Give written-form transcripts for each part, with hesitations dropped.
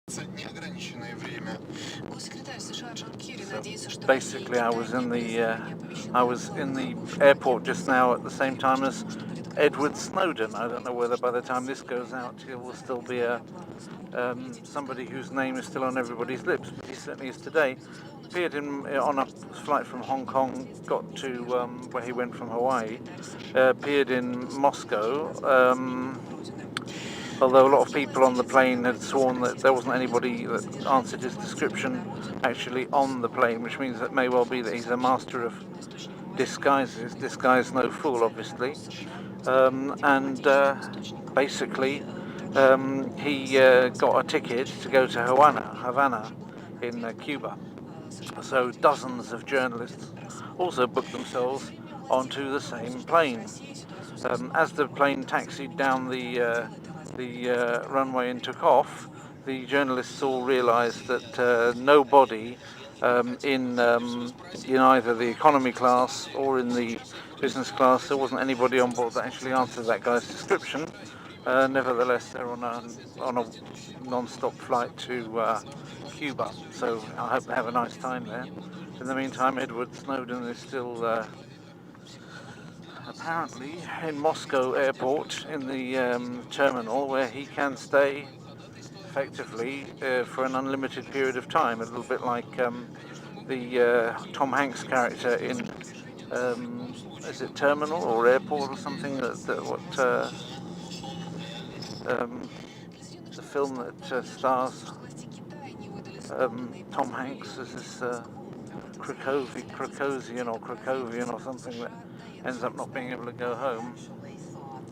So basically, I was in the airport just now at the same time as Edward Snowden. I don't know whether by the time this goes out, he will still be somebody whose name is still on everybody's lips. But he certainly is today. Appeared on a flight from Hong Kong, got to where he went from Hawaii. Appeared in Moscow. Although a lot of people on the plane had sworn that there wasn't anybody that answered his description actually on the plane, which means that it may well be that he's a master of disguises. Disguise no fool, obviously. Basically, he got a ticket to go to Havana in Cuba. So dozens of journalists also booked themselves onto the same plane. As the plane taxied down the runway and took off, the journalists all realised that nobody in either the economy class or in the business class, there wasn't anybody on board that actually answered that guy's description. Nevertheless, they're on a non-stop flight to Cuba, so I hope they have a nice time there. In the meantime, Edward Snowden is still apparently in Moscow airport in the terminal, where he can stay effectively for an unlimited period of time, a little bit like the Tom Hanks character in is it Terminal or Airport or something, the film that stars Tom Hanks as this Krakowian or something that ends up not being able to go home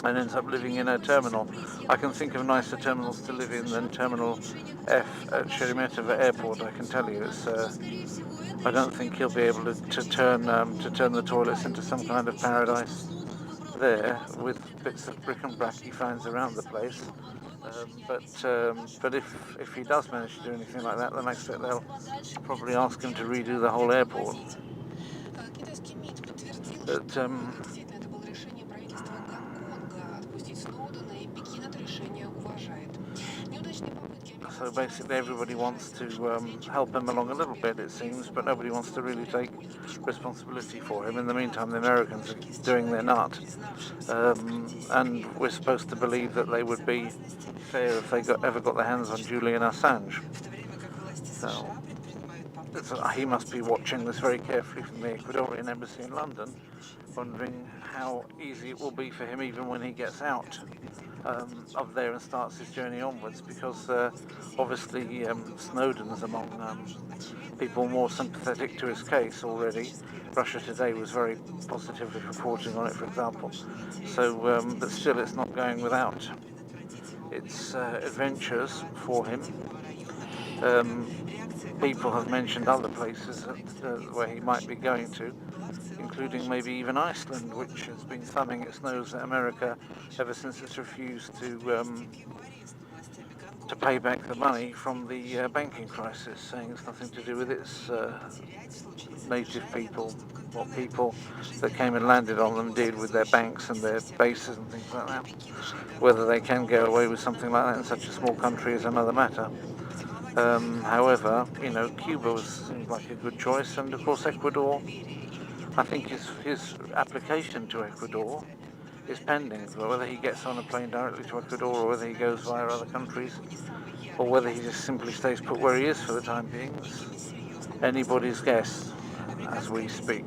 and ends up living in a terminal. I can think of nicer terminals to live in than Terminal F at Sheremetyevo Airport, I can tell you. I don't think he'll be able to turn the toilets into some kind of paradise there with bits of bric-a-brac he finds around the place. But if he does manage to do anything like that, then I expect they'll probably ask him to redo the whole airport. But so basically everybody wants to help him along a little bit, it seems, but nobody wants to really take responsibility for him. In the meantime, the Americans are doing their nut, and we're supposed to believe that they would be fair if they ever got their hands on Julian Assange. So he must be watching this very carefully from the Ecuadorian embassy in London, wondering how easy it will be for him even when he gets out of there and starts his journey onwards, because obviously Snowden's among people more sympathetic to his case already. Russia Today was very positively reporting on it, for example. So, but still, it's not going without its adventures for him. People have mentioned other places where he might be going to, including maybe even Iceland, which has been thumbing its nose at America ever since it's refused to pay back the money from the banking crisis, saying it's nothing to do with its native people, what people that came and landed on them did with their banks and their bases and things like that. Whether they can get away with something like that in such a small country is another matter. However, Cuba seemed like a good choice, and of course Ecuador. I think his application to Ecuador is pending. Whether he gets on a plane directly to Ecuador, or whether he goes via other countries, or whether he just simply stays put where he is for the time being, is anybody's guess as we speak.